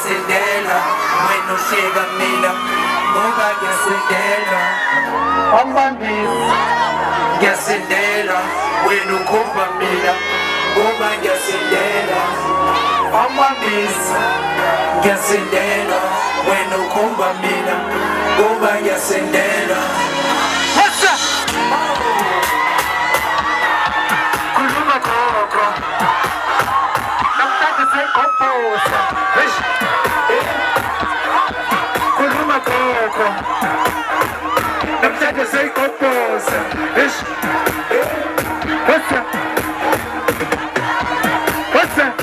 ngiyasendela wena uhleka mina ngoba ngiyasendela amandisi ngiyasendela wena ukhomba mina ngoba ngiyasendela amandisi ngiyasendela wena ukhomba mina ngoba ngiyasendela khuluma gogo namhlanje seyigoposa khuluma gogo namhlanje seyigoposa what's up what's up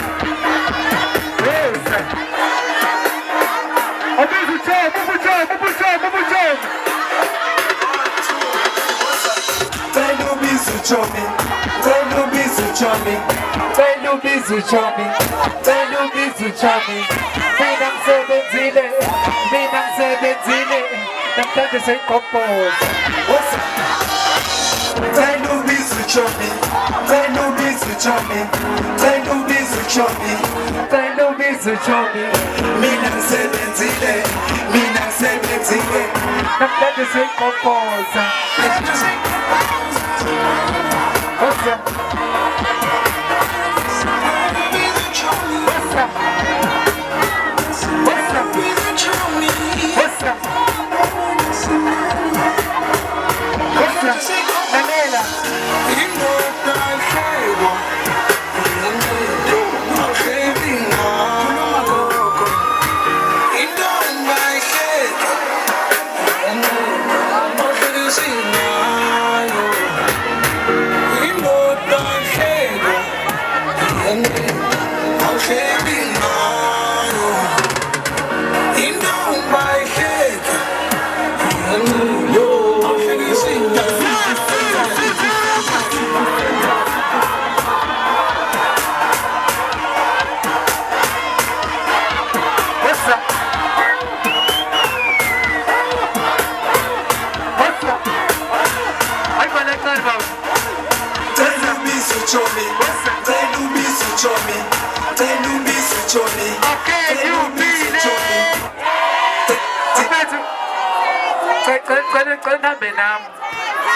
mina ngisebenzile namhlanje seyigopoza mina ngisebenzile namhlanje seyigopoza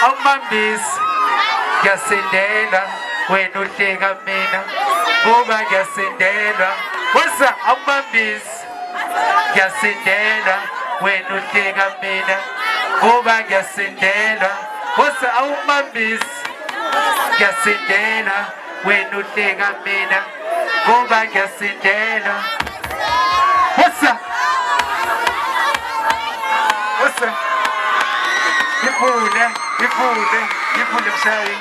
Amambisi ngiyasendela wena uhleka mina ngoba ngiyasendela wasa amambisi ngiyasendela wena uhleka mina ngoba ngiyasendela wasa amambisi ngiyasendela wena uhleka mina ngoba ngiyasendela wasa Yifune mshayi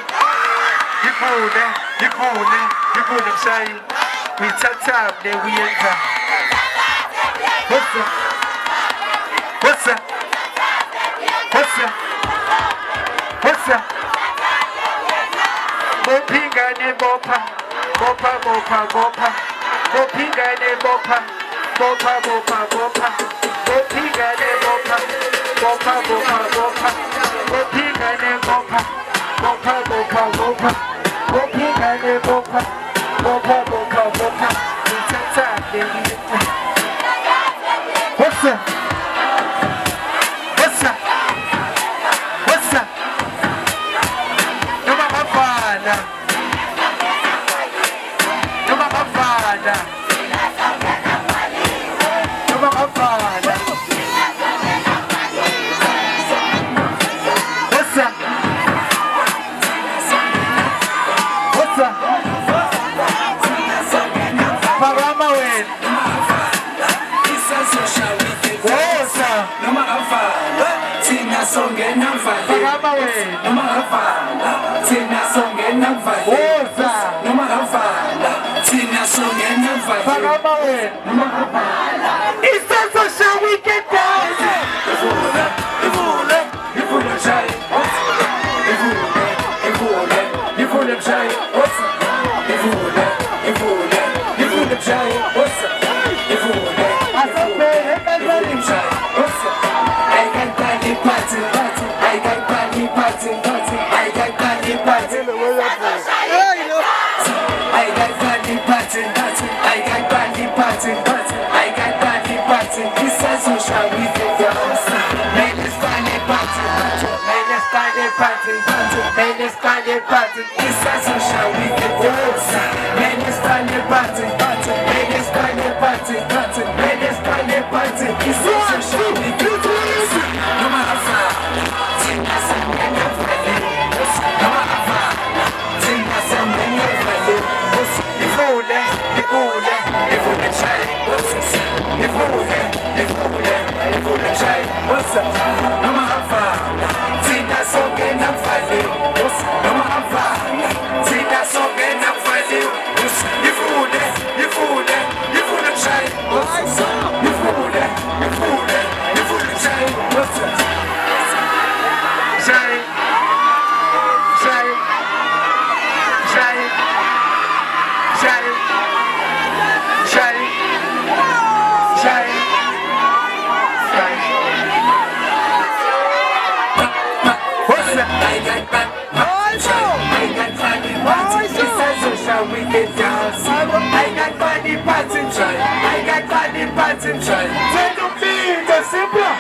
yifune mshayi uyithathable uyenza what's bophingane bopha bophingane bopha bophingane bopha I got Menescale button, this is a show we can dance. Menescale button, Menescale button, Menescale button, this is a show we can dance. No matter how, Tina San and Freddy. No matter how, Tina San and Freddy. The fool, the fool, child. The fool, child. What's up? No matter how, Tina San and Freddy. No matter how, Tina San and Freddy. The fool, child. What's up? The fool, child. What's up? Shine, shine, shine, shine, shine, shine, shine. What's that? I got back. We can dance. I got body parts and try. I got body parts and try. Take a beat, the simple.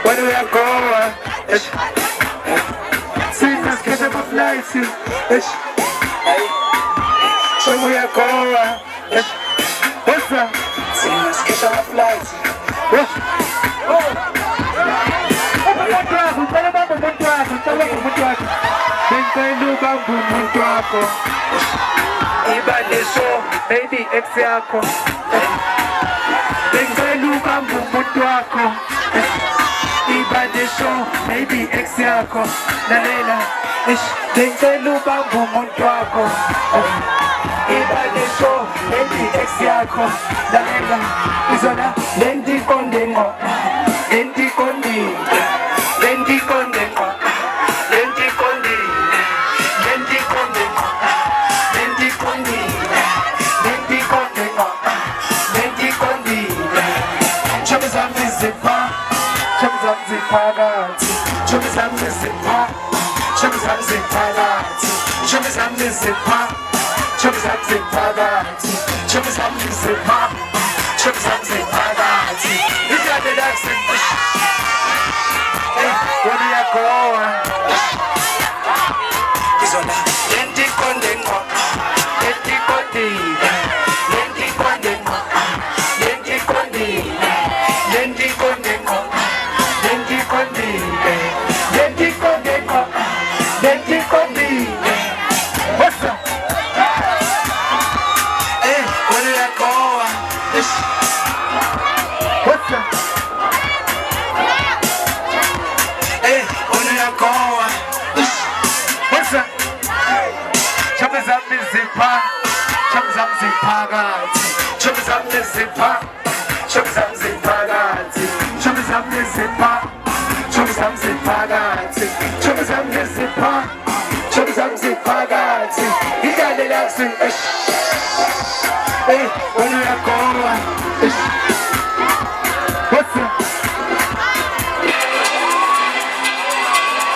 When we are going, see us get up of lights. When we are going, what's up? See us get up of lights. Baby, ex yako. Bengaluka mbumuntu wako. Ibadisho, baby, ex yako. Nalela, bengaluka mbumuntu wako. Ibadisho, baby, ex yako. Nalela, izona, lendi kondengo. Lendi kondi. Lendi kondengo. Lendi kondi. Lendi kondengo. Lendi kondi. Lendi kondengo. Lendi kondi. Chama zambi zipa. Chama zambi pagati. Chama zambi zipa. Chama zambi pagati. Chama zambi zipa. Chama zambi pagati. Chama zambi zipa. Chama zambi pagati. You got the dancing. When you are going, it's on that. Lendi kondengo. Lendi kondi. Lendi kondengo. Lendi kondi. Lendi kondengo. Lendi kondi. Lendi kondengo. Lendi kondi. What's up? Hey, when you are going, what's up? Hey, when you are going, what's up? Chama zambi zipa. Chama zambi pagati. Chama zambi zipa. Chama zambi pagati. Chama zambi zipa. Chama zambi pagati. Chama zambi zipa. Chama zambi pagati. You got the dancing. Hey, when you are going, what's up?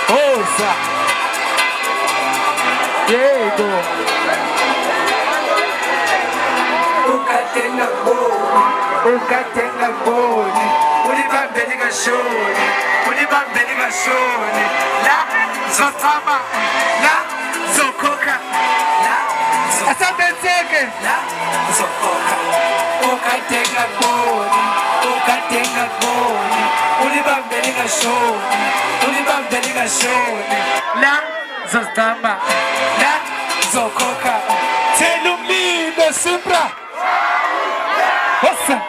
Oh, sir. Yeah, go. Ukatenga boni, ulibambeni kashoni, ulibambeni kashoni. La zotama, la zokoka, la asabenzeke, la zokoka. Ukatenga boni, ulibambeni kashoni, ulibambeni kashoni. La zotama, la zokoka. Tell me the simpra. What's up?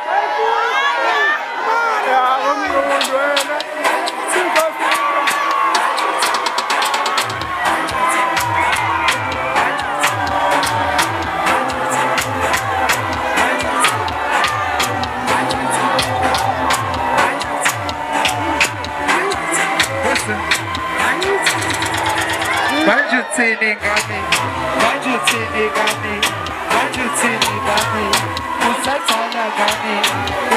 Manjutini gami, manjutini gami, manjutini gami, usatana gami,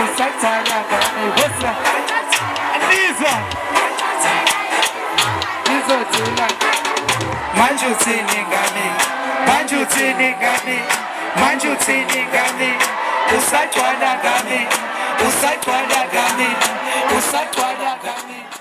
usatana gami. What's up? These are tuna. Manjutini gami, manjutini gami, manjutini gami, usatana gami, usatana gami, usatana gami.